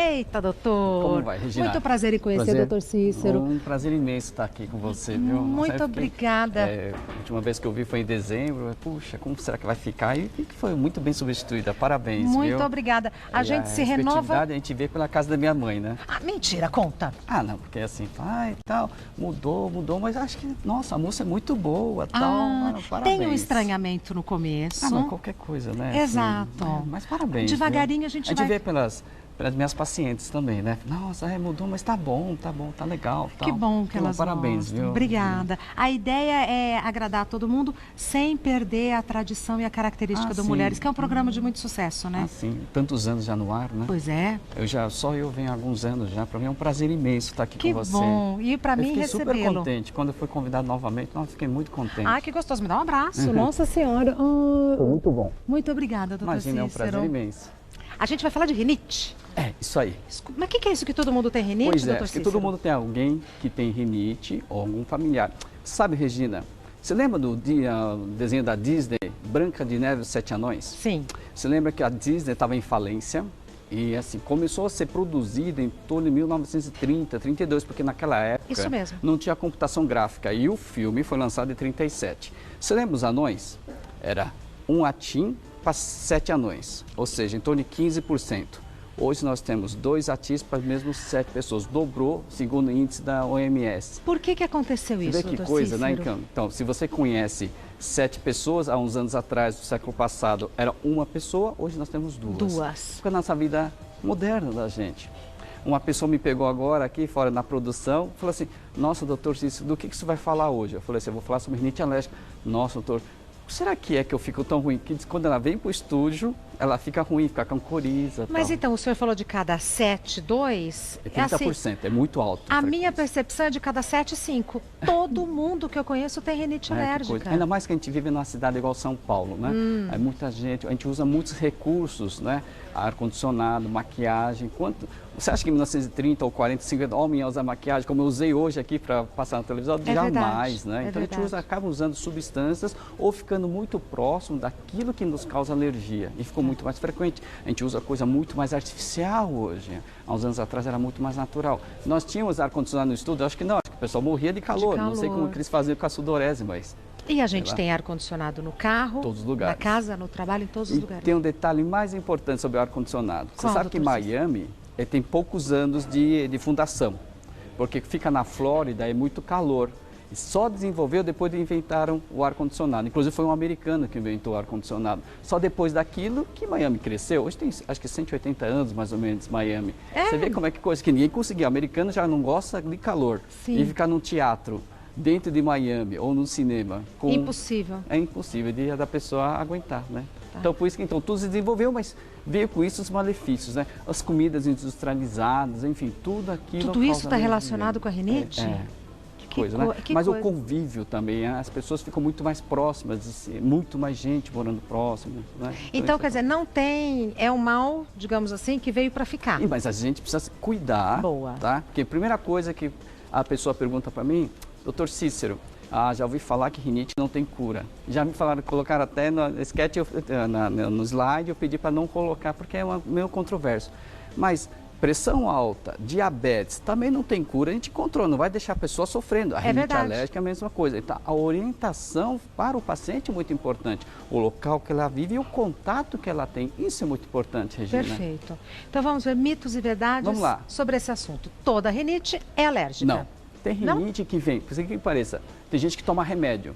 Eita, doutor. Como vai, Regina? Muito prazer em conhecer o doutor Cícero. Um prazer imenso estar aqui com você, viu? Muito obrigada. A última vez que eu vi foi em dezembro. Puxa, como será que vai ficar? E foi muito bem substituída. Parabéns, Muito viu? obrigada. A gente se renova... A gente vê pela casa da minha mãe, né? Ah, mentira, conta. Ah, não, porque assim, tal, mudou, mas acho que, nossa, a moça é muito boa, tal. Parabéns. Tem um estranhamento no começo. Ah, mas qualquer coisa, né? Exato. Assim, mas parabéns. Devagarinho viu? a gente vai... vai... vê pelas minhas pacientes também, né? Nossa, mudou, mas tá bom, tá legal. Tal. Que bom que elas parabéns, gostam. viu? Obrigada. A ideia é agradar todo mundo sem perder a tradição e a característica do sim. Mulheres, que é um programa de muito sucesso, né? Ah, sim. Tantos anos já no ar, né? Pois é. Só eu venho há alguns anos já. Para mim é um prazer imenso estar aqui com você. Que bom. E para mim recebê-lo. Fiquei super contente. Quando eu fui convidado novamente, fiquei muito contente. Ah, que gostoso. Me dá um abraço. Nossa Senhora. Foi muito bom. Muito obrigada, doutor Cícero. Imagina, é um prazer imenso. A gente vai falar de rinite. É, isso aí. Mas o que é isso que todo mundo tem rinite, pois doutor Cícero? Cícero? Que todo mundo tem alguém que tem rinite ou algum familiar. Sabe, Regina, você lembra do desenho da Disney, Branca de Neve e os Sete Anões? Sim. Você lembra que a Disney estava em falência e assim começou a ser produzida em torno de 1930, 32, porque naquela época isso mesmo. Não tinha computação gráfica e o filme foi lançado em 37. Você lembra os anões? Era um atim para 7 anões, ou seja, em torno de 15%. Hoje nós temos 2 atis para as mesmas 7 pessoas, dobrou segundo o índice da OMS. Por que aconteceu isso, doutor Cícero? Vê que coisa, né? Então, se você conhece 7 pessoas, há uns anos atrás, do século passado, era uma pessoa, hoje nós temos 2. Porque a nossa vida moderna da gente. Uma pessoa me pegou agora aqui fora na produção, falou assim, nossa, doutor Cícero, do que você vai falar hoje? Eu falei assim, eu vou falar sobre rinite alérgica. Nossa, doutor, será que eu fico tão ruim? Que quando ela vem para o estúdio, ela fica ruim, fica com coriza. Mas tal. então, o senhor falou de cada 7, 2? É 30%, assim, é muito alto. A minha percepção é de cada 7, 5. Todo mundo que eu conheço tem rinite alérgica. Ainda mais que a gente vive numa cidade igual São Paulo, né? Aí muita gente, a gente usa muitos recursos, né? Ar-condicionado, maquiagem. Você acha que em 1930 ou 40, 50 homens iam usar maquiagem, como eu usei hoje aqui para passar na televisão? Jamais, né? Então a gente acaba usando substâncias ou ficando muito próximo daquilo que nos causa alergia. E ficou muito mais frequente. A gente usa coisa muito mais artificial hoje. Há uns anos atrás era muito mais natural. Nós tínhamos ar-condicionado no estúdio? Acho que não. Acho que o pessoal morria de calor. Não sei como que eles faziam com a sudorese, mas... E a gente tem ar-condicionado no carro, todos os lugares. Na casa, no trabalho, em todos os lugares. Tem um detalhe mais importante sobre o ar-condicionado. Você sabe que Miami tem poucos anos de fundação, porque fica na Flórida, é muito calor. E só desenvolveu depois de inventaram o ar-condicionado. Inclusive foi um americano que inventou o ar-condicionado. Só depois daquilo que Miami cresceu. Hoje tem acho que 180 anos mais ou menos Miami. Você vê como é que coisa que ninguém conseguiu. O americano já não gosta de calor. Sim. E ficar num teatro dentro de Miami ou no cinema. Impossível. É impossível da pessoa aguentar, né? Tá. Então, por isso que tudo se desenvolveu, mas veio com isso os malefícios, né? As comidas industrializadas, enfim, tudo aquilo... Tudo isso está relacionado com a rinite? Que coisa, né? Mas o convívio também, as pessoas ficam muito mais próximas, muito mais gente morando próximo, né? Então, quer dizer, não tem... É um mal, digamos assim, que veio para ficar. Mas a gente precisa cuidar, tá? Porque a primeira coisa que a pessoa pergunta para mim, doutor Cícero, já ouvi falar que rinite não tem cura. Já me falaram, colocaram até no sketch, no slide, eu pedi para não colocar, porque é meio controverso. Mas pressão alta, diabetes, também não tem cura, a gente controla, não vai deixar a pessoa sofrendo. A rinite alérgica é a mesma coisa. Então, a orientação para o paciente é muito importante. O local que ela vive e o contato que ela tem, isso é muito importante, Regina. Perfeito. Então, vamos ver mitos e verdades sobre esse assunto. Toda rinite é alérgica? Não. Tem rinite que vem, por que pareça, tem gente que toma remédio.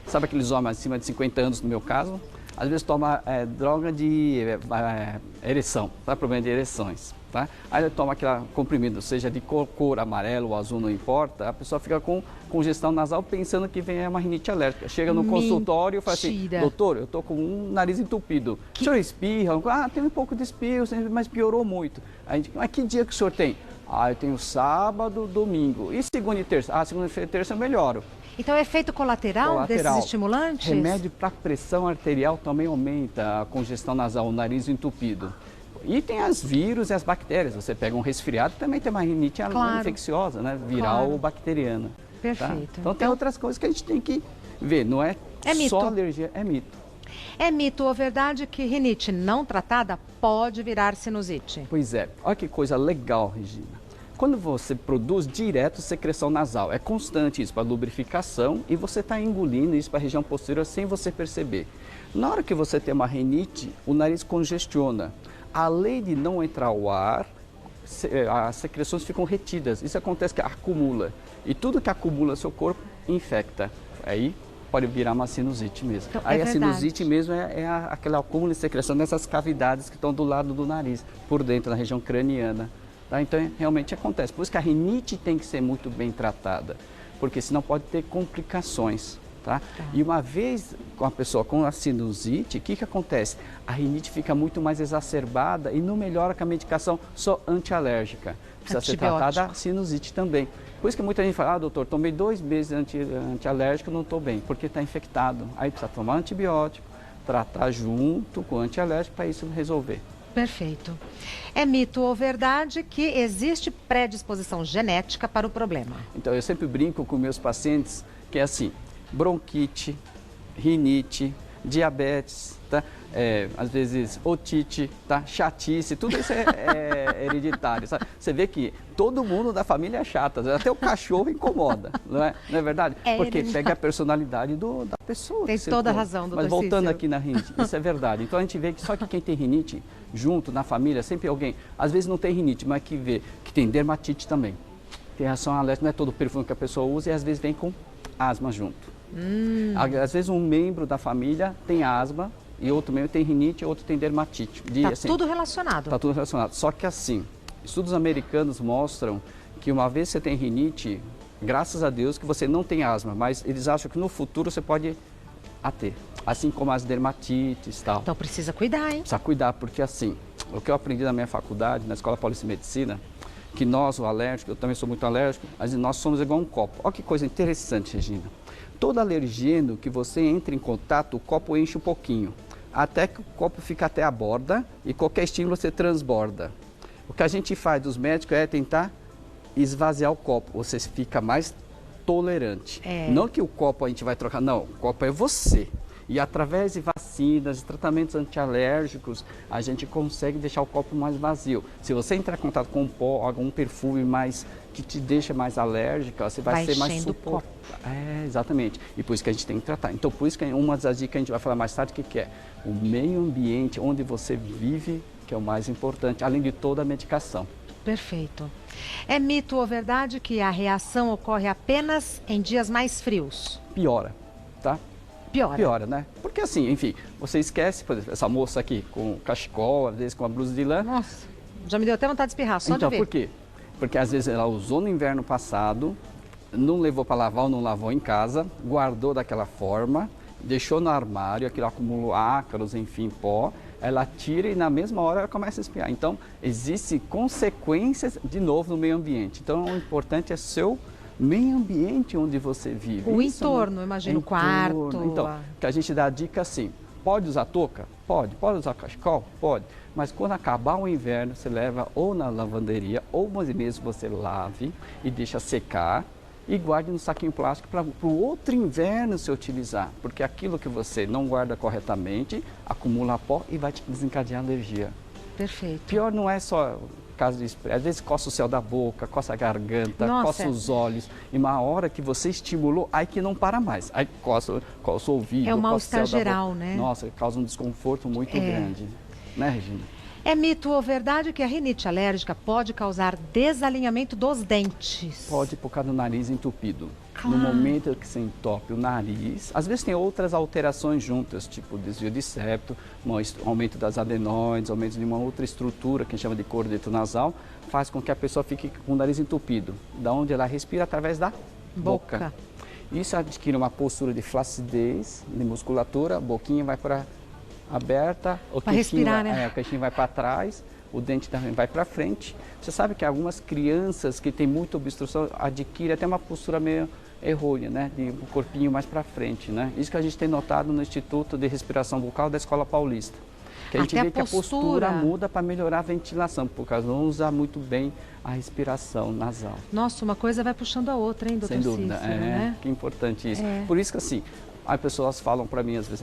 Sabe aqueles homens acima de 50 anos, no meu caso? Às vezes toma droga de ereção, tá? Problema de ereções, tá? Aí ele toma aquela comprimido, seja de cor amarelo ou azul, não importa. A pessoa fica com congestão nasal pensando que vem uma rinite alérgica. Chega no consultório e fala assim, doutor, eu tô com um nariz entupido. O senhor espirra? Tem um pouco de espirro, mas piorou muito. A gente, mas que dia que o senhor tem? Eu tenho sábado, domingo. E segunda e terça? Segunda e terça eu melhoro. Então é efeito colateral desses estimulantes? Remédio para pressão arterial também aumenta a congestão nasal, o nariz entupido. E tem as vírus e as bactérias. Você pega um resfriado, também tem uma rinite infecciosa, né? Viral ou bacteriana. Perfeito. Tá? Então tem outras coisas que a gente tem que ver. Não é só alergia, é mito. É mito ou verdade que rinite não tratada pode virar sinusite? Pois é, olha que coisa legal, Regina. Quando você produz direto secreção nasal, é constante isso para lubrificação e você está engolindo isso para a região posterior sem você perceber. Na hora que você tem uma rinite, o nariz congestiona. Além de não entrar o ar, as secreções ficam retidas. Isso acontece que acumula. E tudo que acumula no seu corpo infecta. Aí pode virar uma sinusite mesmo. Então, aí a verdade. sinusite mesmo é aquele acúmulo de secreção nessas cavidades que estão do lado do nariz, por dentro, na região craniana. Tá? Então, realmente acontece. Por isso que a rinite tem que ser muito bem tratada, porque senão pode ter complicações. Tá? E uma vez com a pessoa com a sinusite, o que acontece? A rinite fica muito mais exacerbada e não melhora com a medicação só antialérgica. Precisa ser tratada a sinusite também. Por isso que muita gente fala, ah, doutor, tomei 2 meses antialérgico, não estou bem, porque está infectado. Aí precisa tomar antibiótico, tratar junto com o antialérgico para isso resolver. Perfeito. É mito ou verdade que existe predisposição genética para o problema? Então, eu sempre brinco com meus pacientes que é assim, bronquite, rinite, diabetes, tá? Às vezes otite, tá? Chatice, tudo isso é hereditário, sabe? Você vê que todo mundo da família é chata, até o cachorro incomoda, não é verdade? Porque pega a personalidade da pessoa. Tem toda a razão, doutor Mas voltando Cícero. aqui na rinite, isso é verdade. Então a gente vê que só que quem tem rinite junto na família, sempre alguém, às vezes não tem rinite, mas que vê que tem dermatite também. Tem reação alérgica, não é todo perfume que a pessoa usa e às vezes vem com asma junto. Às vezes um membro da família tem asma e outro membro tem rinite e outro tem dermatite. Está tudo relacionado. Está tudo relacionado. Só que assim, estudos americanos mostram que uma vez você tem rinite, graças a Deus que você não tem asma, mas eles acham que no futuro você pode ter. Assim como as dermatites e tal. Então precisa cuidar, hein? Precisa cuidar, porque assim, o que eu aprendi na minha faculdade, na Escola Paulista de Medicina, que nós, o alérgico, eu também sou muito alérgico, mas nós somos igual um copo. Olha que coisa interessante, Regina. Todo alergeno que você entra em contato, o copo enche um pouquinho, até que o copo fica até a borda e qualquer estímulo você transborda. O que a gente faz dos médicos é tentar esvaziar o copo, você fica mais tolerante. Não que o copo a gente vai trocar, não, o copo é você. E através de vacinas, de tratamentos antialérgicos, a gente consegue deixar o copo mais vazio. Se você entrar em contato com um pó, algum perfume mais que te deixa mais alérgica, você vai ser mais suportável. Exatamente. E por isso que a gente tem que tratar. Então, por isso que uma das dicas que a gente vai falar mais tarde, que é o meio ambiente onde você vive, que é o mais importante, além de toda a medicação. Perfeito. É mito ou verdade que a reação ocorre apenas em dias mais frios? Piora, tá? Piora, né? Porque assim, enfim, você esquece, por exemplo, essa moça aqui com cachecol, às vezes com a blusa de lã. Nossa, já me deu até vontade de espirrar, só então, de ver. Por quê? Porque às vezes ela usou no inverno passado, não levou para lavar ou não lavou em casa, guardou daquela forma, deixou no armário, aquilo acumulou ácaros, enfim, pó, ela tira e na mesma hora ela começa a espirrar. Então, existem consequências, de novo, no meio ambiente. Então, o importante é seu meio ambiente onde você vive. O entorno, imagino, o quarto. Então, que a gente dá a dica assim, pode usar touca? Pode. Pode usar cachecol? Pode. Mas quando acabar o inverno, você leva ou na lavanderia, ou mesmo você lave e deixa secar e guarde no saquinho plástico para o outro inverno se utilizar. Porque aquilo que você não guarda corretamente, acumula pó e vai te desencadear alergia. Perfeito. Pior não é só caso de spray, às vezes coça o céu da boca, coça a garganta, coça os olhos. E uma hora que você estimulou, aí que não para mais. Aí coça o ouvido, é um mal-estar coça o céu da geral, boca. né? Nossa, causa um desconforto muito grande. Né, Regina? É mito ou verdade que a rinite alérgica pode causar desalinhamento dos dentes? Pode por causa do nariz entupido. Claro. No momento que você entope o nariz, às vezes tem outras alterações juntas, tipo desvio de septo, aumento das adenoides, aumento de uma outra estrutura que a gente chama de cordeto nasal, faz com que a pessoa fique com o nariz entupido, da onde ela respira através da boca. Isso adquire uma postura de flacidez, de musculatura, a boquinha vai para aberta, o queixinho vai para trás, o dente também vai para frente. Você sabe que algumas crianças que têm muita obstrução adquirem até uma postura meio errônea, né? De um corpinho mais para frente, né? Isso que a gente tem notado no Instituto de Respiração Bucal da Escola Paulista. Que a gente vê que a postura muda para melhorar a ventilação, por causa de não usar muito bem a respiração nasal. Nossa, uma coisa vai puxando a outra, hein, doutor Sem dúvida, Cícero, né? Que importante isso. Por isso que assim, as pessoas falam para mim às vezes,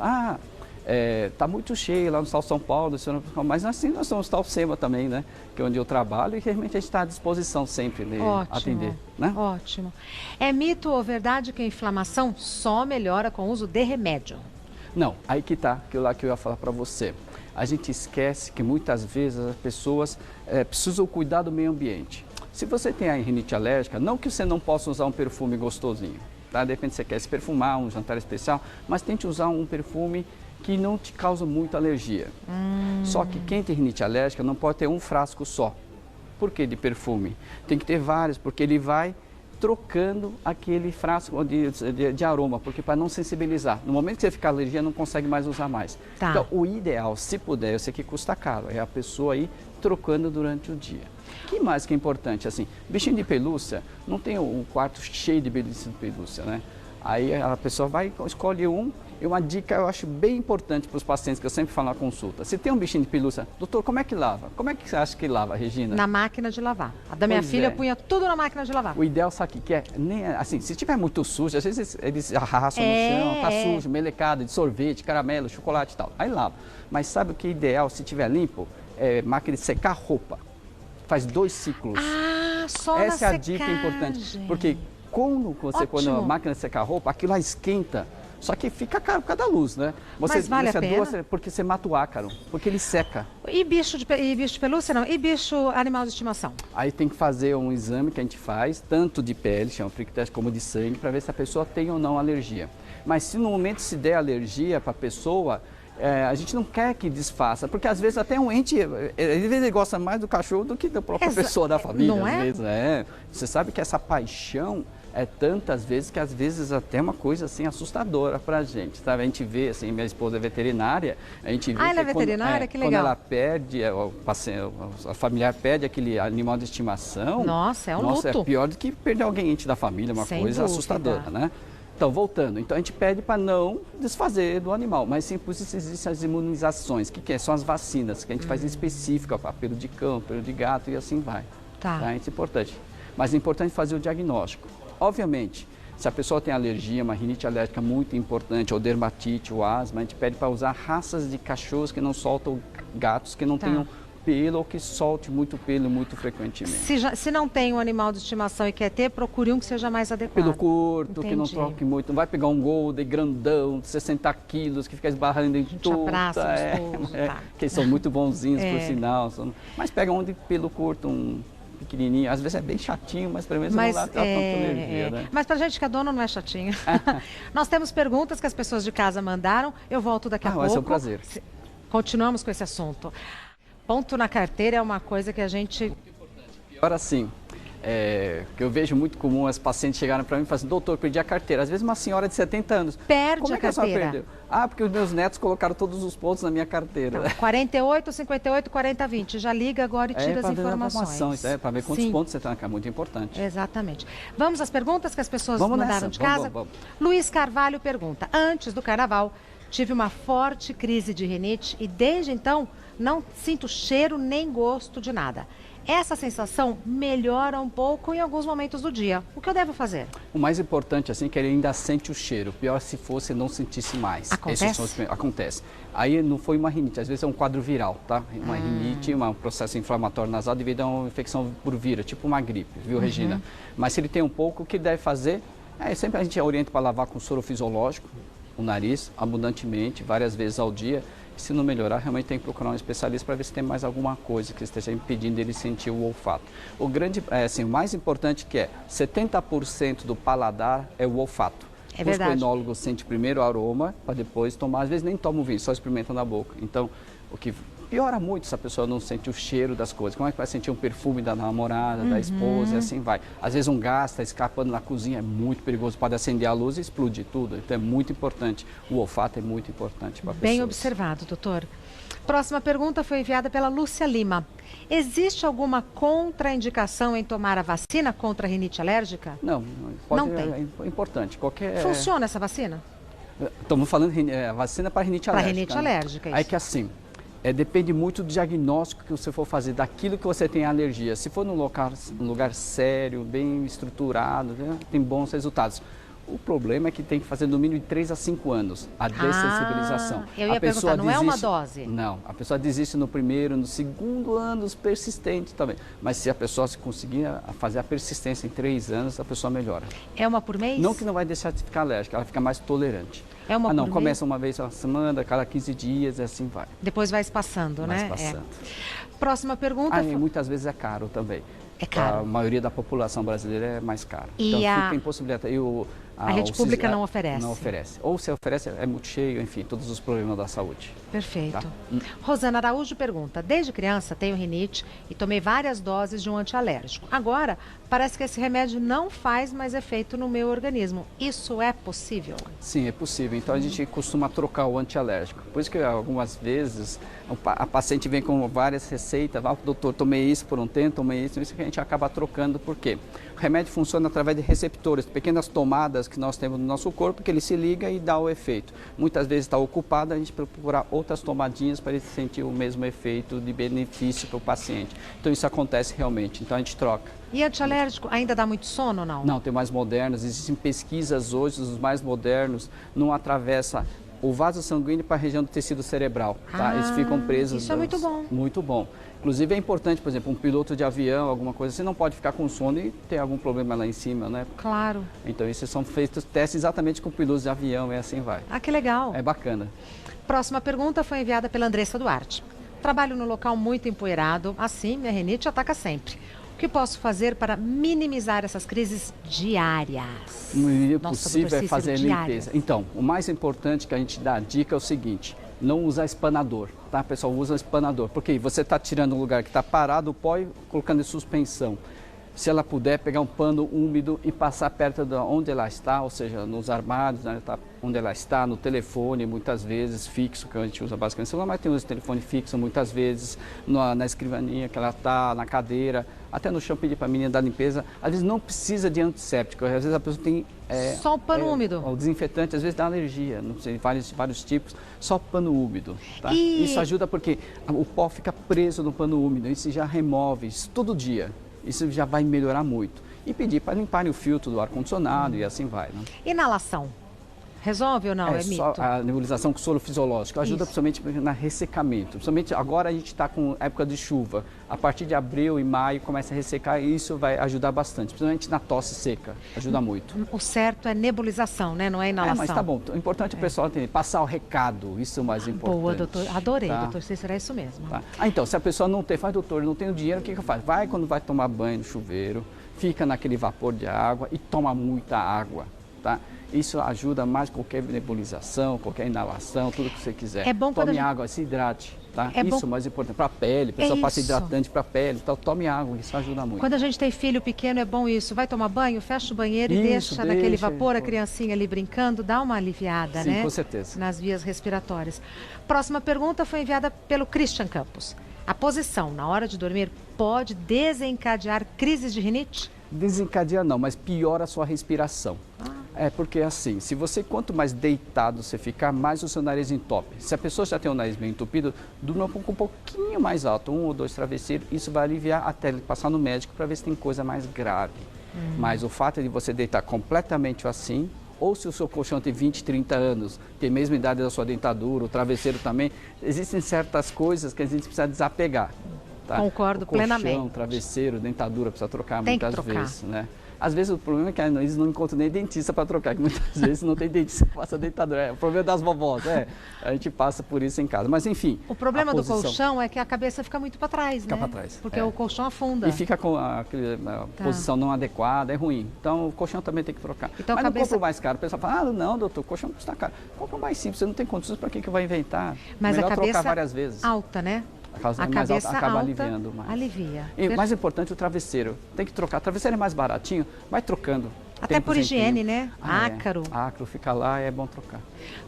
Está muito cheio lá no Hospital São Paulo, mas assim nós somos no Hospital SEMA também, né? Que é onde eu trabalho e realmente a gente está à disposição sempre de atender. Né? Ótimo. É mito ou verdade que a inflamação só melhora com o uso de remédio? Não, aí que está, aquilo lá que eu ia falar para você. A gente esquece que muitas vezes as pessoas precisam cuidar do meio ambiente. Se você tem a rinite alérgica, não que você não possa usar um perfume gostosinho, tá? De repente você quer se perfumar, um jantar especial, mas tente usar um perfume que não te causa muita alergia. Só que quem tem rinite alérgica não pode ter um frasco só. Por que de perfume? Tem que ter vários, porque ele vai trocando aquele frasco de aroma, porque para não sensibilizar. No momento que você ficar alergia, não consegue mais usar mais. Tá. Então, o ideal, se puder, eu sei que custa caro, é a pessoa aí trocando durante o dia. O que mais que é importante? Assim, bichinho de pelúcia, não tem um quarto cheio de bichinho de pelúcia, né? Aí a pessoa vai, escolhe um, e uma dica eu acho bem importante para os pacientes, que eu sempre falo na consulta. Se tem um bichinho de pelúcia, doutor, como é que lava? Como é que você acha que lava, Regina? Na máquina de lavar. A da minha filha punha tudo na máquina de lavar. O ideal, sabe o que é? Nem, assim, se tiver muito sujo, às vezes eles arrastam no chão, tá sujo, melecado, de sorvete, caramelo, chocolate e tal. Aí lava. Mas sabe o que é ideal, se tiver limpo? É máquina de secar roupa. Faz 2 ciclos. Ah, só Essa na é a secagem. dica importante. Porque quando a máquina de secar roupa, aquilo lá esquenta. Só que fica caro por causa da luz, né? Mas vale a pena? Porque você mata o ácaro, porque ele seca. E bicho de pelúcia, não? E bicho animal de estimação? Aí tem que fazer um exame que a gente faz, tanto de pele, chama prick test, como de sangue, para ver se a pessoa tem ou não alergia. Mas se no momento se der alergia para a pessoa, a gente não quer que desfaça, porque às vezes até um ente, às vezes ele gosta mais do cachorro do que da própria pessoa da família. Não é? Às vezes, Você sabe que essa paixão é tantas vezes que às vezes até uma coisa assim assustadora pra gente, sabe? A gente vê, assim, minha esposa é veterinária, a gente vê ela é veterinária? Que legal. quando ela perde, a familiar perde aquele animal de estimação. Nossa, é um luto. É pior do que perder alguém ente da família, uma Sem coisa dúvida. assustadora, né? Então, voltando, então a gente pede para não desfazer do animal, mas sim, por isso existem as imunizações, que são as vacinas, que a gente faz específica para pelo de cão, pelo de gato e assim vai. Tá. Isso é importante. Mas é importante fazer o diagnóstico. Obviamente, se a pessoa tem alergia, uma rinite alérgica muito importante, ou dermatite, ou asma, a gente pede para usar raças de cachorros que não soltam gatos, que não tenham pelo ou que solte muito pelo muito frequentemente. Se não tem um animal de estimação e quer ter, procure um que seja mais adequado. Pelo curto, Entendi. que não troque muito. Não vai pegar um golden grandão, de 60 quilos, que fica esbarrando em tudo. Que são muito bonzinhos, por sinal. Mas pega um de pelo curto, um pequenininho. Às vezes é bem chatinho, mas pelo menos não dá tanta alergia, né? Mas pra gente que é dono não é chatinho. Nós temos perguntas que as pessoas de casa mandaram. Eu volto daqui a pouco. Vai ser um prazer. Continuamos com esse assunto. Ponto na carteira é uma coisa que a gente... Pior assim, que eu vejo muito comum as pacientes chegarem para mim e falam assim, doutor, perdi a carteira. Às vezes uma senhora de 70 anos. Perde Como a carteira. A senhora perdeu? Ah, porque os meus netos colocaram todos os pontos na minha carteira. Então, 48, 58, 40, 20. Já liga agora e tira as informações. Para ver quantos pontos você tem, que é muito importante. Exatamente. Vamos às perguntas que as pessoas mandaram nessa. de casa? Vamos. Luiz Carvalho pergunta, antes do carnaval, tive uma forte crise de rinite e desde então não sinto cheiro nem gosto de nada. Essa sensação melhora um pouco em alguns momentos do dia. O que eu devo fazer? O mais importante, assim, é que ele ainda sente o cheiro. Pior se fosse não sentisse mais. Acontece? Acontece. Aí não foi uma rinite, às vezes é um quadro viral, tá? Uma rinite, um processo inflamatório nasal devido a uma infecção por vírus, tipo uma gripe, viu, Regina? Mas se ele tem um pouco, o que ele deve fazer? Sempre a gente orienta para lavar com soro fisiológico o nariz, abundantemente, várias vezes ao dia. Se não melhorar, realmente tem que procurar um especialista para ver se tem mais alguma coisa que esteja impedindo ele sentir o olfato. O mais importante que 70% do paladar é o olfato. É verdade. O enólogo sente primeiro o aroma, para depois tomar. Às vezes nem toma o vinho, só experimenta na boca. Então, o que piora muito se a pessoa não sente o cheiro das coisas. Como é que vai sentir um perfume da namorada, da esposa e assim vai. Às vezes um gás está escapando na cozinha, é muito perigoso, pode acender a luz e explodir tudo. Então é muito importante, o olfato é muito importante para a pessoa. Bem observado, doutor. Próxima pergunta foi enviada pela Lúcia Lima. Existe alguma contraindicação em tomar a vacina contra a rinite alérgica? Não, não tem. É importante. Funciona essa vacina? Estamos falando vacina para rinite alérgica. Para rinite alérgica, isso. Aí que assim, depende muito do diagnóstico que você for fazer, daquilo que você tem alergia. Se for num lugar sério, bem estruturado, né, tem bons resultados. O problema é que tem que fazer no mínimo de 3 a 5 anos a dessensibilização. Eu ia perguntar, não é uma dose? Não, a pessoa desiste no primeiro, no segundo ano, persistente também. Mas se a pessoa conseguir fazer a persistência em 3 anos, a pessoa melhora. É uma por mês? Não que não vai deixar de ficar alérgica, ela fica mais tolerante. É uma não, por começa mês? uma vez na semana, cada 15 dias e assim vai. Depois vai espaçando, né? Vai espaçando. Próxima pergunta. E muitas vezes é caro também. É caro. A maioria da população brasileira é mais cara. E então fica impossibilitado. A rede pública não oferece? Não oferece. Ou se oferece, é muito cheio, enfim, todos os problemas da saúde. Perfeito. Tá? Rosana Araújo pergunta, desde criança tenho rinite e tomei várias doses de um antialérgico. Agora, parece que esse remédio não faz mais efeito no meu organismo. Isso é possível? Sim, é possível. Então a gente costuma trocar o antialérgico. Por isso que algumas vezes a paciente vem com várias receitas, doutor, tomei isso por um tempo, tomei isso que a gente acaba trocando. Por quê? O remédio funciona através de receptores, pequenas tomadas que nós temos no nosso corpo, que ele se liga e dá o efeito. Muitas vezes está ocupado, a gente procura outras tomadinhas para ele sentir o mesmo efeito de benefício para o paciente. Então isso acontece realmente, então a gente troca. E antialérgico ainda dá muito sono ou não? Não, tem mais modernos, existem pesquisas hoje, os mais modernos, não atravessa o vaso sanguíneo para a região do tecido cerebral, tá? Eles ficam presos. Isso é muito bom. Muito bom. Inclusive é importante, por exemplo, um piloto de avião, alguma coisa, você não pode ficar com sono e ter algum problema lá em cima, né? Claro. Então, esses são feitos testes exatamente com pilotos de avião e assim vai. Que legal. É bacana. Próxima pergunta foi enviada pela Andressa Duarte. Trabalho no local muito empoeirado, assim minha rinite ataca sempre. O que posso fazer para minimizar essas crises diárias? O possível é fazer a limpeza. Então, o mais importante que a gente dá a dica é o seguinte, não usar espanador, tá? Pessoal, usa espanador, porque você está tirando um lugar que está parado o pó e colocando em suspensão. Se ela puder pegar um pano úmido e passar perto de onde ela está, ou seja, nos armários, né, onde ela está, no telefone, muitas vezes fixo, que a gente usa basicamente celular, mas tem os telefones fixos muitas vezes, na escrivaninha que ela está, na cadeira, até no chão pedir para a menina da limpeza. Às vezes não precisa de antisséptico, às vezes a pessoa tem... só o pano úmido. O desinfetante, às vezes dá alergia, não sei, vários tipos, só pano úmido. Tá? Isso ajuda porque o pó fica preso no pano úmido, isso já remove isso todo dia. Isso já vai melhorar muito. E pedir para limparem o filtro do ar-condicionado e assim vai. Né? Inalação. Resolve ou não? É mito? Só a nebulização com soro fisiológico ajuda principalmente na ressecamento. Principalmente agora a gente está com época de chuva. A partir de abril e maio começa a ressecar e isso vai ajudar bastante. Principalmente na tosse seca. Ajuda muito. O certo é nebulização, né? Não é inalação. Mas tá bom. O importante é o pessoal entender. Passar o recado. Isso é o mais importante. Boa, doutor. Adorei, tá? doutor. Será isso mesmo. Tá. Então, se a pessoa não tem, doutor, não tenho dinheiro, o que eu faço? Vai quando vai tomar banho no chuveiro, fica naquele vapor de água e toma muita água, tá? Isso ajuda mais qualquer nebulização, qualquer inalação, tudo que você quiser. É bom quando tome água, se hidrate, tá? Isso é o mais importante. Para a pele, a pessoa passa hidratante para a pele, então tome água, isso ajuda muito. Quando a gente tem filho pequeno é bom isso. Vai tomar banho, fecha o banheiro e deixa naquele vapor, a criancinha ali brincando, dá uma aliviada, né? Sim, com certeza. Nas vias respiratórias. Próxima pergunta foi enviada pelo Christian Campos. A posição na hora de dormir pode desencadear crises de rinite? Desencadear não, mas piora a sua respiração. É porque assim, se você quanto mais deitado você ficar, mais o seu nariz entope. Se a pessoa já tem o nariz bem entupido, durma um pouquinho mais alto, 1 ou 2 travesseiros, isso vai aliviar até ele passar no médico para ver se tem coisa mais grave. Mas o fato de você deitar completamente assim, ou se o seu colchão tem 20, 30 anos, tem a mesma idade da sua dentadura, o travesseiro também, existem certas coisas que a gente precisa desapegar. Tá? Concordo plenamente. Colchão, travesseiro, dentadura, precisa trocar tem muitas vezes, né? Às vezes o problema é que eles não encontram nem dentista para trocar, que muitas vezes não tem dentista que passa dentadura. É o problema das vovós, a gente passa por isso em casa. Mas enfim. O problema do colchão é que a cabeça fica muito para trás, fica para trás. Porque o colchão afunda. E fica com a posição não adequada, é ruim. Então o colchão também tem que trocar. Então, mas não compra o mais caro. O pessoal fala, não, doutor, o colchão custa caro. Compra o mais simples, você não tem condições, para que vai inventar? Mas melhor a cabeça trocar várias vezes. Alta, né? A cabeça acaba aliviando mais. Alivia. E mais importante, o travesseiro. Tem que trocar. O travesseiro é mais baratinho, vai trocando. Até por higiene, né? Ácaro. Ácaro fica lá, é bom trocar.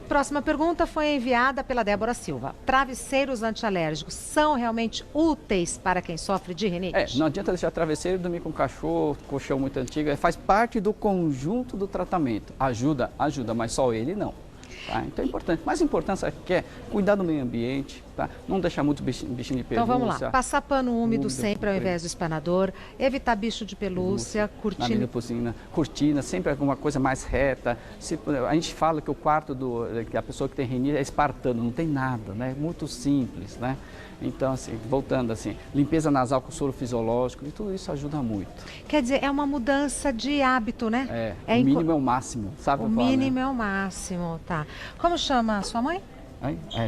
Próxima pergunta foi enviada pela Débora Silva. Travesseiros antialérgicos são realmente úteis para quem sofre de rinite? Não adianta deixar travesseiro e dormir com cachorro, colchão muito antigo. Faz parte do conjunto do tratamento. Ajuda, mas só ele não. Tá? Então é importante. Mais importante é cuidar do meio ambiente, tá? Não deixar muito bichinho de pelúcia. Então vamos lá, passar pano úmido sempre ao invés do espanador, evitar bicho de pelúcia, cortina, sempre alguma coisa mais reta. A gente fala que o quarto que a pessoa que tem rinite é espartano, não tem nada, né? É muito simples, né? Então, assim, voltando assim, limpeza nasal com soro fisiológico, e tudo isso ajuda muito. Quer dizer, é uma mudança de hábito, né? O mínimo é o máximo, sabe? O mínimo é o máximo, tá. Como chama a sua mãe?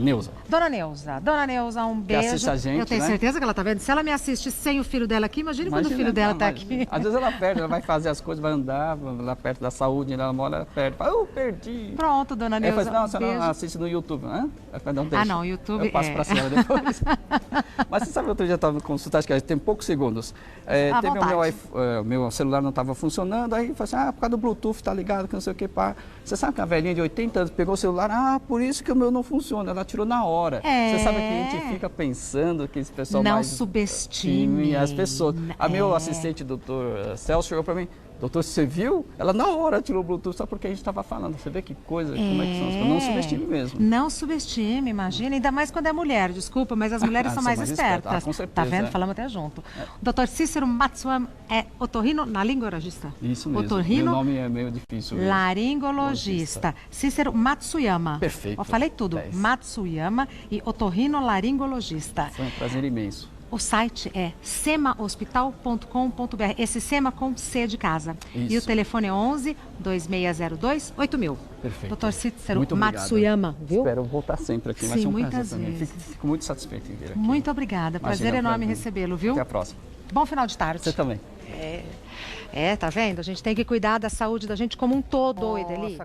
Neuza. Dona Neuza, um beijo. Que assiste a gente, eu tenho certeza que ela tá vendo. Se ela me assiste sem o filho dela aqui, imagina quando o filho dela tá aqui. Às vezes ela perde, ela vai fazer as coisas, vai andar lá perto da saúde, ela mora, ela perde. Fala, perdi. Pronto, Dona Neuza. Falo, não, você não assiste no YouTube, né? Não, YouTube eu passo pra cima depois. Mas você sabe, outro dia eu estava consultando, acho que tem poucos segundos. Meu celular não estava funcionando, aí eu falei assim, por causa do Bluetooth tá ligado, que não sei o que, pá. Você sabe que a velhinha de 80 anos pegou o celular, por isso que o meu não funciona. Ela tirou na hora. Você sabe que a gente fica pensando que esse pessoal não subestime as pessoas. A meu assistente, doutor Celso, chegou para mim, doutor, você viu? Ela na hora tirou o Bluetooth só porque a gente estava falando. Você vê que coisa, como é que são as coisas. Não subestime mesmo. Não subestime, imagina. Ainda mais quando é mulher, desculpa, mas as mulheres são mais espertas. Com certeza. Tá vendo? Falamos até junto. Doutor Cícero Matsuyama é otorrinolaringologista. Isso mesmo. Meu nome é meio difícil. Laringologista. Cícero Matsuyama. Perfeito. Eu falei tudo. 10. Matsuyama e otorrinolaringologista. Foi um prazer imenso. O site é semahospital.com.br, esse SEMA com C de casa. Isso. E o telefone é 11 2602 8000. Perfeito. Dr. Cícero Matsuyama, viu? Espero voltar sempre aqui, vai ser um prazer também. Fico muito satisfeito em vir aqui. Muito obrigada, prazer enorme recebê-lo, viu? Até a próxima. Bom final de tarde. Você também. Tá vendo? A gente tem que cuidar da saúde da gente como um todo, Ideli.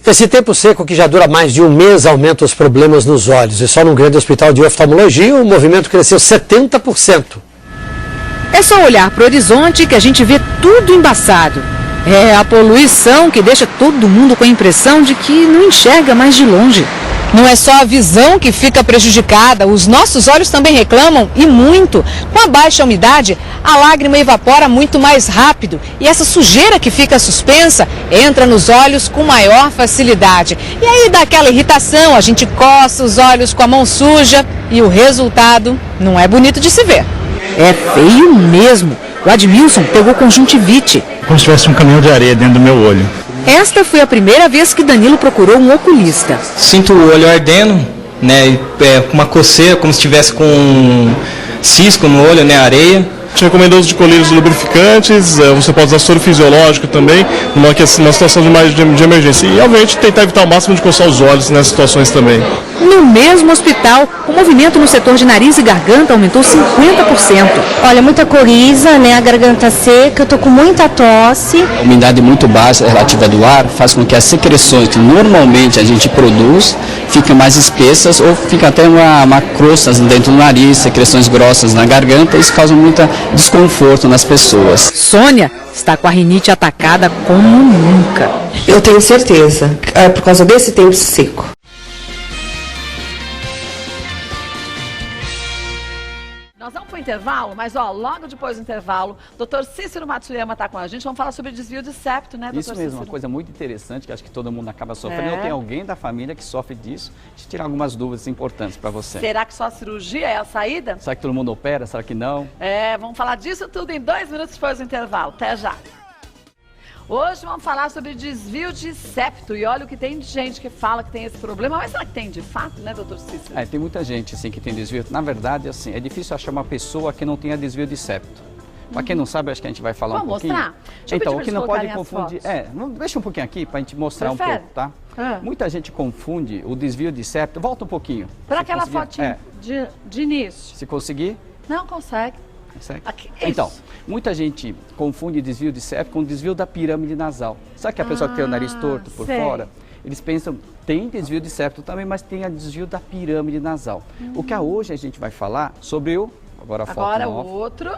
Esse tempo seco que já dura mais de um mês aumenta os problemas nos olhos. E só no grande hospital de oftalmologia o movimento cresceu 70%. É só olhar para o horizonte que a gente vê tudo embaçado. É a poluição que deixa todo mundo com a impressão de que não enxerga mais de longe. Não é só a visão que fica prejudicada, os nossos olhos também reclamam, e muito. Com a baixa umidade, a lágrima evapora muito mais rápido e essa sujeira que fica suspensa entra nos olhos com maior facilidade. E aí dá aquela irritação, a gente coça os olhos com a mão suja e o resultado não é bonito de se ver. É feio mesmo. O Admilson pegou conjuntivite. Como se tivesse um caminhão de areia dentro do meu olho. Esta foi a primeira vez que Danilo procurou um oculista. Sinto o olho ardendo, né, com uma coceira, como se estivesse com um cisco no olho, né, areia. Te recomendo uso de colírios lubrificantes, você pode usar soro fisiológico também, numa situação de emergência. E, obviamente, tentar evitar o máximo de coçar os olhos nessas situações também. No mesmo hospital, o movimento no setor de nariz e garganta aumentou 50%. Olha, muita coriza, né, a garganta seca, eu tô com muita tosse. A umidade muito baixa relativa do ar faz com que as secreções que normalmente a gente produz fiquem mais espessas ou fica até uma crosta dentro do nariz, secreções grossas na garganta, isso causa muita desconforto nas pessoas. Sônia está com a rinite atacada como nunca. Eu tenho certeza, é por causa desse tempo seco. Nós vamos para o intervalo, mas logo depois do intervalo, Dr. Cícero Matsuyama está com a gente. Vamos falar sobre desvio de septo, né, Dr. Isso mesmo, uma coisa muito interessante que acho que todo mundo acaba sofrendo. Eu tenho alguém da família que sofre disso. Deixa eu tirar algumas dúvidas importantes para você. Será que só a cirurgia é a saída? Será que todo mundo opera? Será que não? Vamos falar disso tudo em 2 minutos depois do intervalo. Até já! Hoje vamos falar sobre desvio de septo. E olha o que tem de gente que fala que tem esse problema. Mas será que tem de fato, né, doutor Cícero? Tem muita gente assim, que tem desvio. Na verdade, assim, é difícil achar uma pessoa que não tenha desvio de septo. Para quem não sabe, acho que a gente vai falar um pouquinho. Vamos mostrar? Então, o que não pode confundir... deixa um pouinho aqui para a gente mostrar um pouco, tá? Muita gente confunde o desvio de septo. Volta um pouquinho. Para aquela fotinha de início. Se conseguir? Não consegue. Aqui, então, muita gente confunde desvio de septo com desvio da pirâmide nasal. Sabe que a pessoa que tem o nariz torto por fora? Eles pensam, tem desvio de septo também, mas tem a desvio da pirâmide nasal. O que hoje a gente vai falar sobre o... Agora o outro...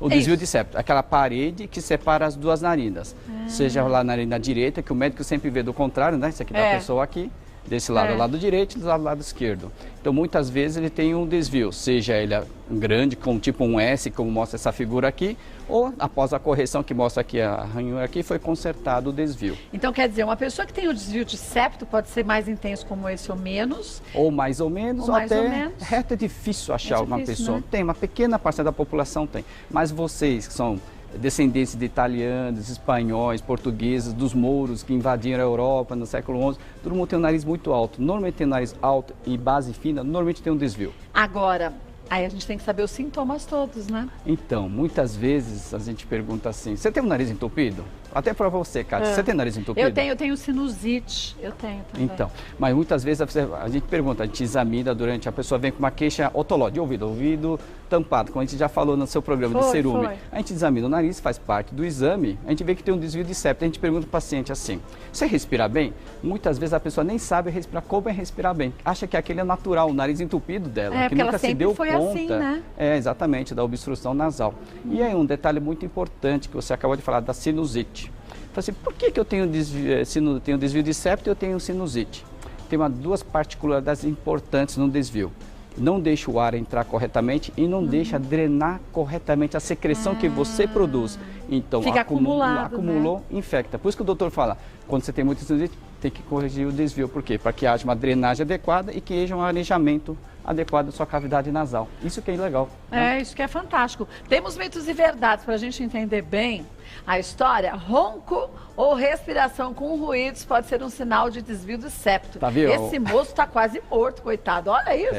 O desvio de septo, aquela parede que separa as duas narinas. Seja lá na narina direita, que o médico sempre vê do contrário, né? Isso aqui da pessoa aqui. Desse lado é o lado direito e do lado esquerdo. Então, muitas vezes ele tem um desvio, seja ele grande, como tipo um S, como mostra essa figura aqui, ou após a correção que mostra aqui a ranhura aqui, foi consertado o desvio. Então, quer dizer, uma pessoa que tem o desvio de septo pode ser mais intenso como esse ou menos? Ou mais ou menos, ou mais até ou menos. reto é difícil achar uma pessoa. Né? Tem, uma pequena parcela da população tem. Mas vocês que são descendentes de italianos, espanhóis, portugueses, dos mouros que invadiram a Europa no século XI, todo mundo tem um nariz muito alto. Normalmente tem um nariz alto e base fina, normalmente tem um desvio. Agora, aí a gente tem que saber os sintomas todos, né? Então, muitas vezes a gente pergunta assim, você tem um nariz entupido? Até para você, Cátia, você tem nariz entupido? Eu tenho sinusite, eu tenho também. Então, mas muitas vezes a gente pergunta, a gente examina durante, a pessoa vem com uma queixa otológica de ouvido tampado, como a gente já falou no seu programa de cerume. A gente examina o nariz, faz parte do exame, a gente vê que tem um desvio de septo, a gente pergunta para o paciente assim, você respira bem? Muitas vezes a pessoa nem sabe respirar, como é respirar bem, acha que aquele é natural, o nariz entupido dela, que nunca se deu conta. Assim, né? Exatamente, da obstrução nasal. E aí um detalhe muito importante que você acabou de falar, da sinusite. Então, assim, por que eu tenho desvio de septo e eu tenho sinusite? Tem duas particularidades importantes no desvio. Não deixa o ar entrar corretamente e não deixa drenar corretamente a secreção que você produz. Então, fica acumulou, infecta. Por isso que o doutor fala, quando você tem muita sinusite, tem que corrigir o desvio. Por quê? Para que haja uma drenagem adequada e que haja um arejamento adequado da sua cavidade nasal. Isso que é legal. Né? Isso que é fantástico. Temos mitos e verdades para a gente entender bem a história. Ronco ou respiração com ruídos pode ser um sinal de desvio de septo. Tá vendo? Esse moço está quase morto, coitado. Olha isso.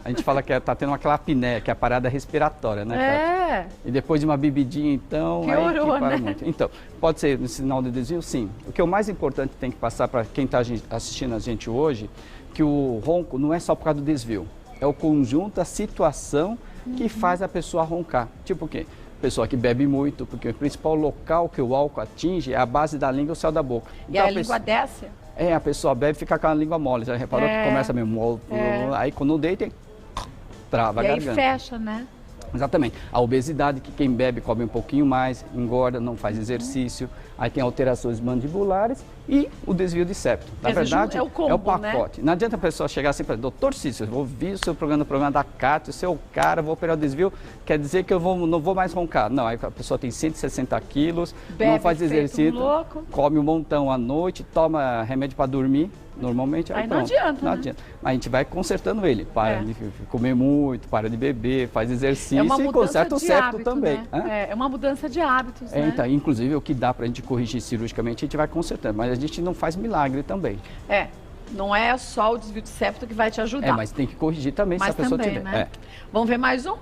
A gente fala que está tendo aquela apneia, que é a parada respiratória, né, Cátia? E depois de uma bebidinha, então, piorou, aí que para né? muito. Então, pode ser um sinal de desvio? Sim. O que é o mais importante tem que passar para quem está assistindo a gente hoje, que o ronco não é só por causa do desvio. É o conjunto, a situação que faz a pessoa roncar. Tipo o quê? Pessoa que bebe muito, porque o principal local que o álcool atinge é a base da língua e o céu da boca. Então, e a língua desce? A pessoa bebe e fica com a língua mole. Já reparou que começa mesmo? Aí quando deita, trava a garganta. E aí fecha, né? Exatamente. A obesidade, que quem bebe come um pouquinho mais, engorda, não faz exercício. Aí tem alterações mandibulares e o desvio de septo. Na verdade, é o combo, é o pacote. Né? Não adianta a pessoa chegar assim para doutor Cícero, eu vou ouvir o seu programa da Cátia, o seu cara, vou operar o desvio, quer dizer que eu não vou mais roncar. Não, aí a pessoa tem 160 quilos, não faz exercício, come um montão à noite, toma remédio para dormir. Normalmente aí não adianta, não adianta. Mas a gente vai consertando ele. Para de comer muito, para de beber, faz exercício e conserta o septo também. Né? É uma mudança de hábitos, né? Então, inclusive, o que dá para a gente corrigir cirurgicamente, a gente vai consertando. Mas a gente não faz milagre também. Não é só o desvio de septo que vai te ajudar. Mas tem que corrigir também se a pessoa tiver. Né? Vamos ver mais um?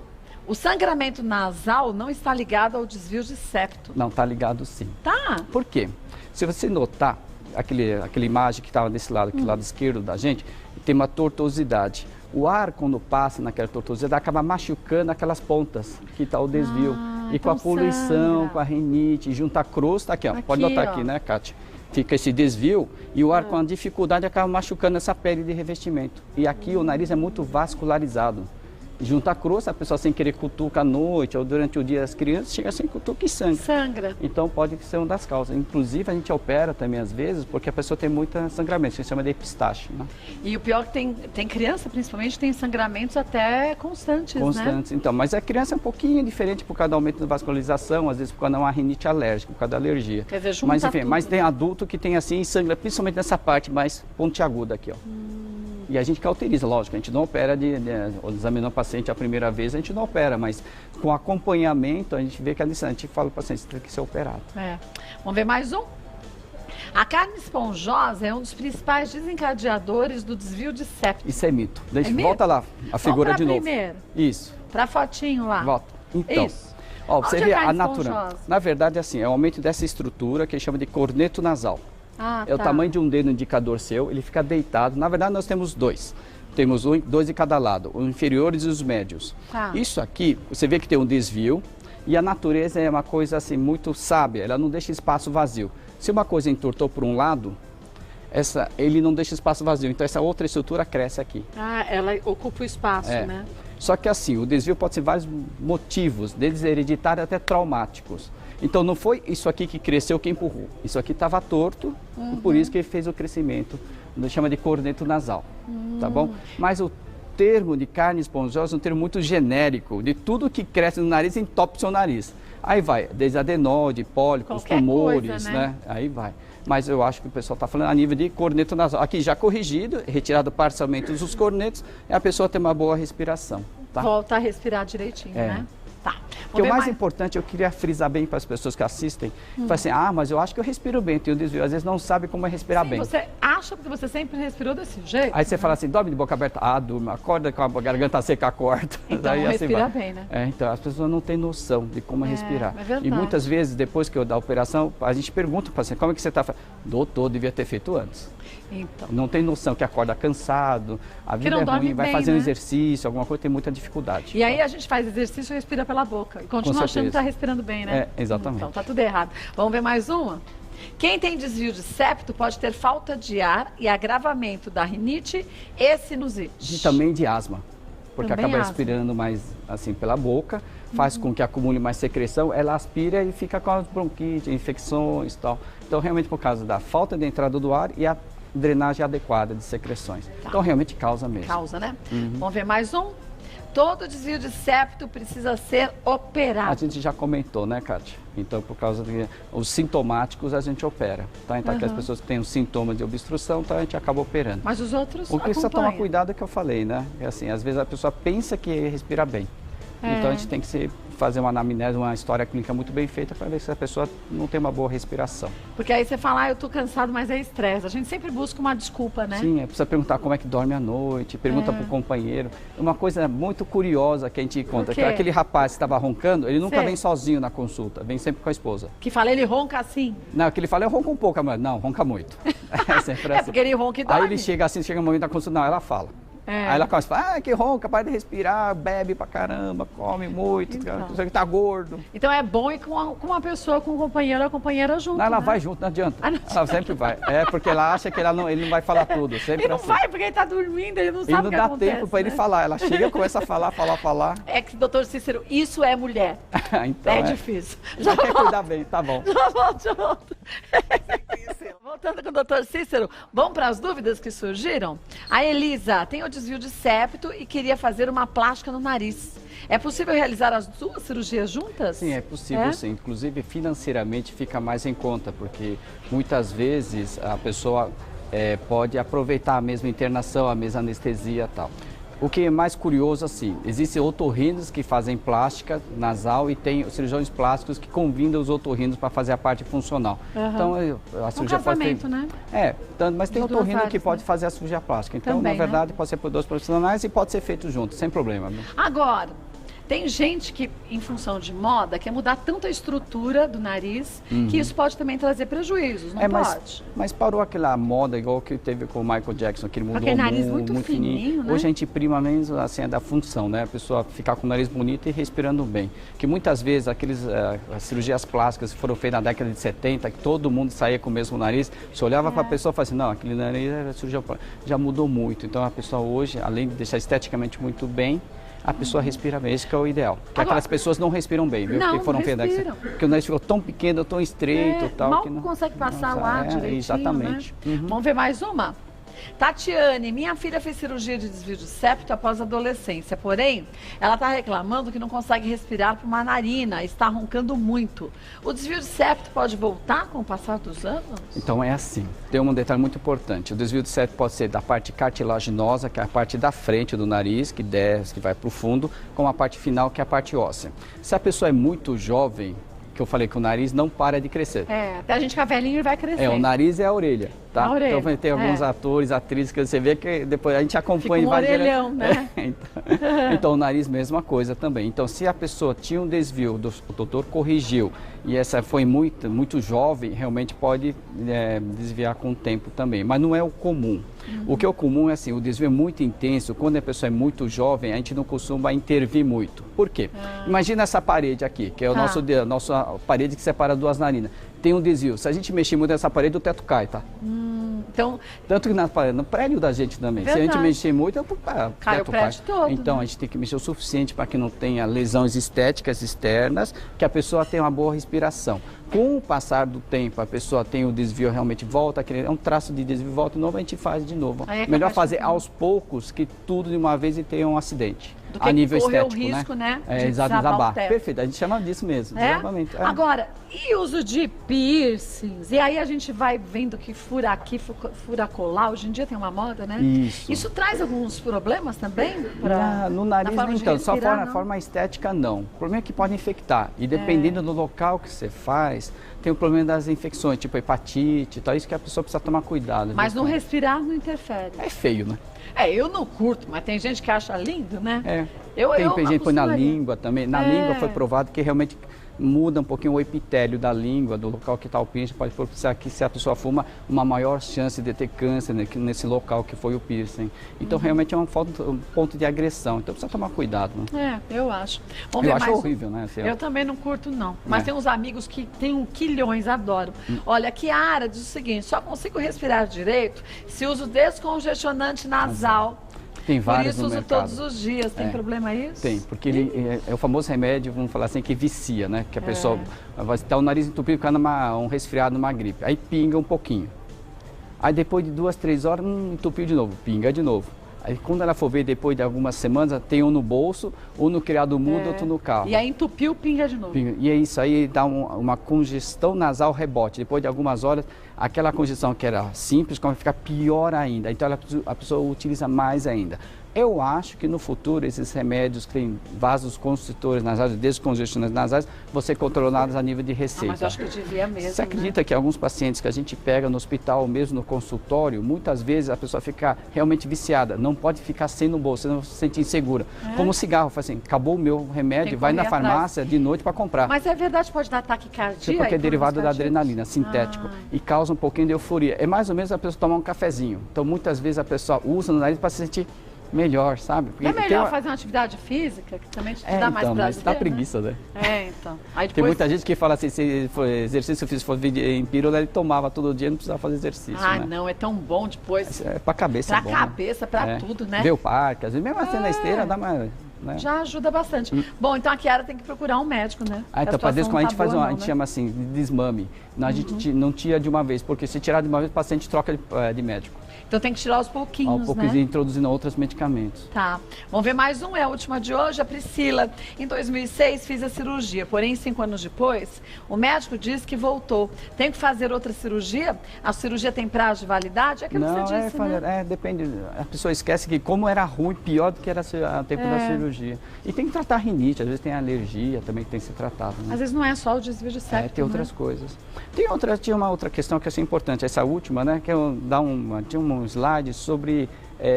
O sangramento nasal não está ligado ao desvio de septo. Não, está ligado sim. Tá. Por quê? Se você notar, aquela imagem que estava desse lado, aquele lado esquerdo da gente, tem uma tortuosidade. O ar, quando passa naquela tortuosidade, acaba machucando aquelas pontas, que está o desvio. E com a poluição, com a rinite, junta a crosta, aqui, ó. Pode notar aqui, né, Cátia? Fica esse desvio e o ar com a dificuldade acaba machucando essa pele de revestimento. E aqui o nariz é muito vascularizado. Junta a crosta, a pessoa sem querer cutuca à noite ou durante o dia das crianças, chega sem cutuca e sangra. Então pode ser uma das causas. Inclusive a gente opera também às vezes porque a pessoa tem muito sangramento, a gente chama de epistaxe. Né? E o pior é que tem criança, principalmente, tem sangramentos até constantes, né? Então, mas a criança é um pouquinho diferente por causa do aumento da vascularização, às vezes por causa de uma rinite alérgica, por causa da alergia. Quer dizer, mas enfim, mas tem adulto que tem assim sangra, principalmente nessa parte mais pontiaguda aqui, ó. E a gente cauteriza, lógico, a gente não opera examinar o paciente a primeira vez, a gente não opera, mas com acompanhamento a gente vê que a gente fala para o paciente que tem que ser operado. Vamos ver mais um? A carne esponjosa é um dos principais desencadeadores do desvio de septo. Isso é mito. Volta lá, a figura de novo. Primeiro. Isso. Para fotinho lá. Volta. Então. Isso. Ó, você vê a natural. Na verdade, assim, é o aumento dessa estrutura que a gente chama de corneto nasal. É o tamanho de um dedo indicador seu, ele fica deitado. Na verdade, nós temos dois. Temos dois de cada lado, os inferiores e os médios. Isso aqui, você vê que tem um desvio e a natureza é uma coisa assim muito sábia, ela não deixa espaço vazio. Se uma coisa entortou por um lado, ele não deixa espaço vazio, então essa outra estrutura cresce aqui. Ela ocupa o espaço, né? Só que assim, o desvio pode ser vários motivos, desde hereditários até traumáticos. Então não foi isso aqui que cresceu que empurrou. Isso aqui estava torto, e por isso que ele fez o crescimento chama de corneto nasal, tá bom? Mas o termo de carne esponjosa é um termo muito genérico, de tudo que cresce no nariz e entope seu nariz. Aí vai, desde adenose, pólipos, qualquer tumores, coisa, né? Aí vai. Mas eu acho que o pessoal está falando a nível de corneto nasal. Aqui já corrigido, retirado parcialmente os cornetos, e a pessoa tem uma boa respiração. Tá? Volta a respirar direitinho, né? Tá. Porque o mais importante, eu queria frisar bem para as pessoas que assistem, fala assim, mas eu acho que eu respiro bem, tenho desvio. Às vezes não sabe como é respirar bem. Você acha porque você sempre respirou desse jeito? Aí você fala assim, dorme de boca aberta, durma, acorda com a garganta seca, acorda. Então Aí respira bem, né? Então as pessoas não têm noção de como é respirar. É verdade. E muitas vezes, depois que eu da operação, a gente pergunta para o paciente, como é que você está? Doutor, devia ter feito antes. Então. Não tem noção que acorda cansado, a vida é ruim, vai fazer um exercício, alguma coisa, tem muita dificuldade. E aí a gente faz exercício e respira pela boca. E continua achando que está respirando bem, né? Exatamente. Então tá tudo errado. Vamos ver mais uma? Quem tem desvio de septo pode ter falta de ar e agravamento da rinite e sinusite. E também de asma, porque também acaba asma. respirando mais assim pela boca, faz com que acumule mais secreção, ela aspira e fica com as bronquites, infecções e tal. Então realmente por causa da falta de entrada do ar e a drenagem adequada de secreções. Tá. Então realmente causa mesmo. Causa, né? Vamos ver mais um? Todo desvio de septo precisa ser operado. A gente já comentou, né, Kátia? Então, por causa dos sintomáticos, a gente opera, tá? Então, aquelas pessoas que têm os sintomas de obstrução, então a gente acaba operando. Mas os outros O que precisa tomar cuidado é que eu falei, né? É assim, às vezes a pessoa pensa que respira bem. Então, a gente tem que fazer uma anamnese, uma história clínica muito bem feita para ver se a pessoa não tem uma boa respiração. Porque aí você fala, eu tô cansado, mas é estresse. A gente sempre busca uma desculpa, né? Sim, precisa perguntar como é que dorme à noite, pergunta pro companheiro. Uma coisa muito curiosa que a gente conta, que aquele rapaz que estava roncando, ele nunca vem sozinho na consulta, vem sempre com a esposa. Que fala, ele ronca assim? Não, que ele fala, eu ronco um pouco, mas não, ronca muito. Sempre assim. Porque ele ronca e dorme. Aí ele chega assim, chega no momento da consulta, não, ela fala. Aí ela começa a falar, que ronca, para de respirar, bebe pra caramba, come muito, que tá gordo. Então é bom ir com uma pessoa, com um companheiro ou companheira junto, não, ela vai junto, não adianta. Ela sempre vai. Porque ela acha que ele não vai falar tudo. Sempre ele não assim. vai, porque ele tá dormindo, ele não sabe o que acontece. E não dá tempo para ele falar. Ela chega, começa a falar. É que, doutor Cícero, isso é mulher. Então, é difícil. Já quer cuidar bem, tá bom. Já volto. Voltando com o doutor Cícero, vamos para as dúvidas que surgiram? A Elisa tem o desvio de septo e queria fazer uma plástica no nariz. É possível realizar as duas cirurgias juntas? Sim, é possível sim. Inclusive financeiramente fica mais em conta, porque muitas vezes a pessoa pode aproveitar a mesma internação, a mesma anestesia e tal. O que é mais curioso, assim, existem otorrinos que fazem plástica nasal e tem cirurgiões plásticos que combinam os otorrinos para fazer a parte funcional. Então, a cirurgia pode ter... né? Mas tem otorrino que pode fazer a cirurgia plástica. Então, também, na verdade, pode ser por dois profissionais e pode ser feito junto, sem problema. Agora, tem gente que, em função de moda, quer mudar tanto a estrutura do nariz, que isso pode também trazer prejuízos, não pode? Mas parou aquela moda igual que teve com o Michael Jackson, que ele mudou aquele nariz muito fininho, né? Hoje a gente prima menos assim, da função, né? A pessoa ficar com o nariz bonito e respirando bem. Que muitas vezes as cirurgias plásticas que foram feitas na década de 70, que todo mundo saía com o mesmo nariz, você olhava para a pessoa e falava assim, não, aquele nariz era cirurgia plástica. Já mudou muito. Então a pessoa hoje, além de deixar esteticamente muito bem, a pessoa respira bem, esse que é o ideal. Porque aquelas pessoas não respiram bem, viu? Não, que foram feitas, porque o nariz ficou tão pequeno, tão estreito, tal, mal que não consegue passar o ar direitinho, exatamente. Né? Vamos ver mais uma? Tatiane, minha filha fez cirurgia de desvio de septo após a adolescência, porém, ela está reclamando que não consegue respirar por uma narina, está roncando muito. O desvio de septo pode voltar com o passar dos anos? Então é assim, tem um detalhe muito importante. O desvio de septo pode ser da parte cartilaginosa, que é a parte da frente do nariz, que desce, que vai para o fundo, com a parte final, que é a parte óssea. Se a pessoa é muito jovem, que eu falei que o nariz não para de crescer. Até a gente ficar velhinho e vai crescer. O nariz é a orelha, tá? A orelha. Então tem alguns atores, atrizes que você vê que depois a gente acompanha e vai orelhão, né? Então o nariz mesma coisa também. Então se a pessoa tinha um desvio, o doutor corrigiu e essa foi muito jovem, realmente pode desviar com o tempo também, mas não é o comum. O que é o comum é assim, o desvio é muito intenso, quando a pessoa é muito jovem, a gente não costuma intervir muito. Por quê? Imagina essa parede aqui, que é a nossa parede que separa duas narinas. Tem um desvio, se a gente mexer muito nessa parede, o teto cai, tá? Então, tanto que no prédio da gente também, se a gente mexer muito, cai o prédio todo. Então, né? a gente tem que mexer o suficiente para que não tenha lesões estéticas externas, que a pessoa tenha uma boa respiração. Com o passar do tempo, a pessoa tem o desvio, realmente volta, é um traço de desvio, volta de novo, a gente faz de novo. Melhor fazer aos poucos que tudo de uma vez e ter um acidente. Do que a nível correr estético, o risco, né? De desabar. Perfeito, a gente chama disso mesmo. Exatamente. Agora, e uso de piercings? E aí a gente vai vendo que fura aqui, fura colar. Hoje em dia tem uma moda, né? Isso traz alguns problemas também? No nariz, então, só a forma estética, não. O problema é que pode infectar. E dependendo do local que você faz, tem o problema das infecções, tipo hepatite e tal. Isso que a pessoa precisa tomar cuidado. Mas no respirar não interfere. É feio, né? Eu não curto, mas tem gente que acha lindo, né? Tem gente que põe na língua também. Na língua foi provado que realmente muda um pouquinho o epitélio da língua, do local que está o piercing, pode propiciar que se a pessoa fuma, uma maior chance de ter câncer nesse local que foi o piercing. Então, realmente é um ponto de agressão. Então, precisa tomar cuidado. Né? Eu acho. Eu acho horrível, né? Eu também não curto, não. Mas tem uns amigos que têm quilhões, adoram. Olha, a Kiara diz o seguinte, só consigo respirar direito se uso descongestionante nasal. Tem vários Por isso uso todos os dias. Tem problema isso? Tem, porque ele é o famoso remédio, vamos falar assim, que vicia, né? Que a pessoa vai estar o nariz entupido, ficar um resfriado, numa gripe. Aí pinga um pouquinho. Aí depois de 2, 3 horas, entupiu de novo, pinga de novo. Aí quando ela for ver depois de algumas semanas, tem um no bolso, um no criado mudo, outro no carro. E aí entupiu, pinga de novo. E é isso aí, dá uma congestão nasal rebote. Depois de algumas horas, aquela congestão que era simples, começa a ficar pior ainda. Então a pessoa utiliza mais ainda. Eu acho que no futuro esses remédios que têm vasos construtores nasais, descongestionantes nasais, você controlados a nível de receita. Mas eu acho que devia mesmo. Você acredita que alguns pacientes que a gente pega no hospital, ou mesmo no consultório, muitas vezes a pessoa fica realmente viciada, não pode ficar sem no bolso, senão se sente insegura. Como cigarro, fala assim, acabou o meu remédio, vai na farmácia de noite para comprar. Mas é verdade, pode dar taquicardia? Porque é derivado da adrenalina, sintético, e causa um pouquinho de euforia. É mais ou menos a pessoa tomar um cafezinho. Então muitas vezes a pessoa usa no nariz para se sentir melhor, sabe? Porque é melhor fazer uma atividade física, que também te dá mais prazer, mas dá preguiça, né? Então. Aí depois... Tem muita gente que fala assim, se for exercício físico, for em pílula, ele tomava todo dia, não precisava fazer exercício, né? Não, é tão bom depois. É pra cabeça, pra cabeça, pra tudo, né? Ver o parque, às vezes mesmo assim na esteira, dá mais... Né? Já ajuda bastante. Bom, então a Kiara tem que procurar um médico, né? Então, para desde quando a gente faz a gente chama assim, de desmame. Não, a gente não tira de uma vez, porque se tirar de uma vez, o paciente troca de médico. Então tem que tirar aos pouquinhos, né? E introduzindo outros medicamentos. Tá. Vamos ver mais um, é a última de hoje. A Priscila, em 2006, fiz a cirurgia. Porém, 5 anos depois, o médico disse que voltou. Tem que fazer outra cirurgia? A cirurgia tem prazo de validade? É aquilo que você disse, né? Depende. A pessoa esquece que como era ruim, pior do que era o tempo da cirurgia. E tem que tratar rinite, às vezes tem alergia também que tem que ser tratado. Né? Às vezes não é só o desvio de septo, tem outras coisas. Tinha uma outra questão que é importante, essa última, né? Que eu tinha um slide sobre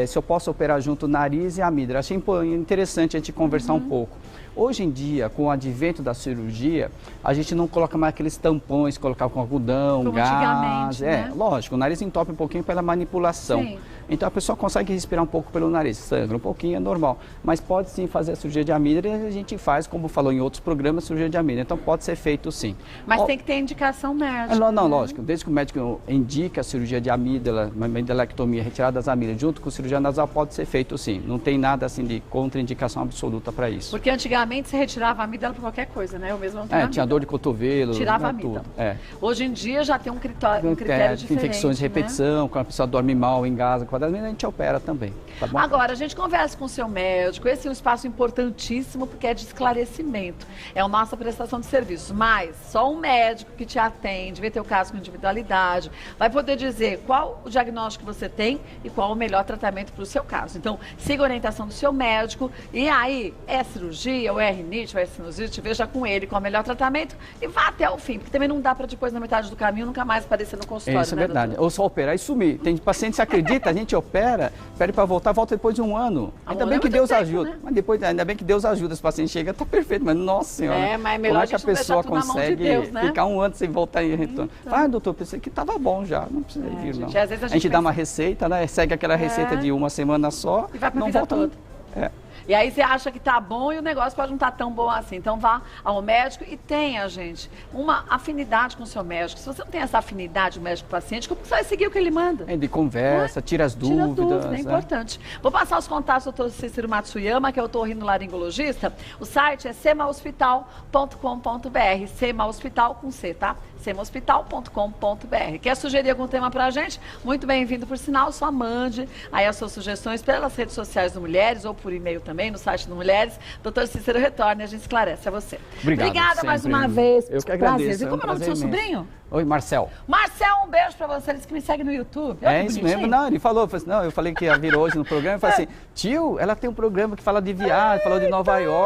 se eu posso operar junto o nariz e a amígdala. Achei interessante a gente conversar um pouco. Hoje em dia, com o advento da cirurgia, a gente não coloca mais aqueles tampões, colocava com algodão, como gás. Né? Lógico, o nariz entope um pouquinho pela manipulação. Sim. Então a pessoa consegue respirar um pouco pelo nariz, sangra um pouquinho, é normal. Mas pode sim fazer a cirurgia de amígdala e a gente faz, como falou em outros programas, cirurgia de amígdala. Então pode ser feito sim. Mas tem que ter indicação médica. Não, lógico. Desde que o médico indica a cirurgia de amígdala, uma amidalectomia, retirada das amígdalas, junto com a cirurgia nasal, pode ser feito sim. Não tem nada assim de contraindicação absoluta para isso. Porque antigamente você retirava a amígdala por qualquer coisa, né? Eu mesmo não tinha tinha dor de cotovelo. Tirava a amígdala. Tudo. Hoje em dia já tem um critério diferente. Infecções de repetição, quando a pessoa dorme mal, engasga, a gente opera também. Tá bom? Agora, a gente conversa com o seu médico, esse é um espaço importantíssimo porque é de esclarecimento, é a nossa prestação de serviços, mas só um médico que te atende, vê teu caso com individualidade, vai poder dizer qual o diagnóstico que você tem e qual o melhor tratamento para o seu caso. Então, siga a orientação do seu médico e aí, é cirurgia, ou é rinite, ou é sinusite, veja com ele qual é o melhor tratamento e vá até o fim, porque também não dá para depois, na metade do caminho, nunca mais aparecer no consultório. Isso é verdade. Doutor? Ou só operar e sumir. Tem paciente que se acredita, a gente opera, pede para voltar, volta depois de um ano. Ainda bem que Deus ajuda. Mas depois, ainda bem que Deus ajuda, esse paciente chega, tá perfeito, mas nossa senhora. Mas é melhor como é que a pessoa consegue ficar um ano sem voltar em retorno? Doutor, pensei que estava bom já, não precisa ir, não. Às vezes a gente dá uma receita, né? Segue aquela receita de uma semana só, e vai pra não vida volta toda. E aí você acha que tá bom e o negócio pode não estar tão bom assim. Então vá ao médico e tenha, gente, uma afinidade com o seu médico. Se você não tem essa afinidade médico-paciente, como você vai seguir o que ele manda? De conversa, tira as dúvidas. É importante. Vou passar os contatos do Dr. Cícero Matsuyama, que é otorrinolaringologista. O site é semahospital.com.br. Semahospital com C, tá? semahospital.com.br. Quer sugerir algum tema pra gente? Muito bem-vindo, por sinal, só mande aí as suas sugestões pelas redes sociais do Mulheres ou por e-mail também, no site do Mulheres. Dr. Cícero retorna e a gente esclarece a você. Obrigada mais uma vez. Eu que agradeço. E como é o nome do seu sobrinho? Oi, Marcel. Marcel, um beijo pra você. Ele disse que me segue no YouTube. É isso mesmo. Não, ele falou, não, eu falei que ia vir hoje no programa e falei assim, tio, ela tem um programa que fala de viagem, falou de Nova York.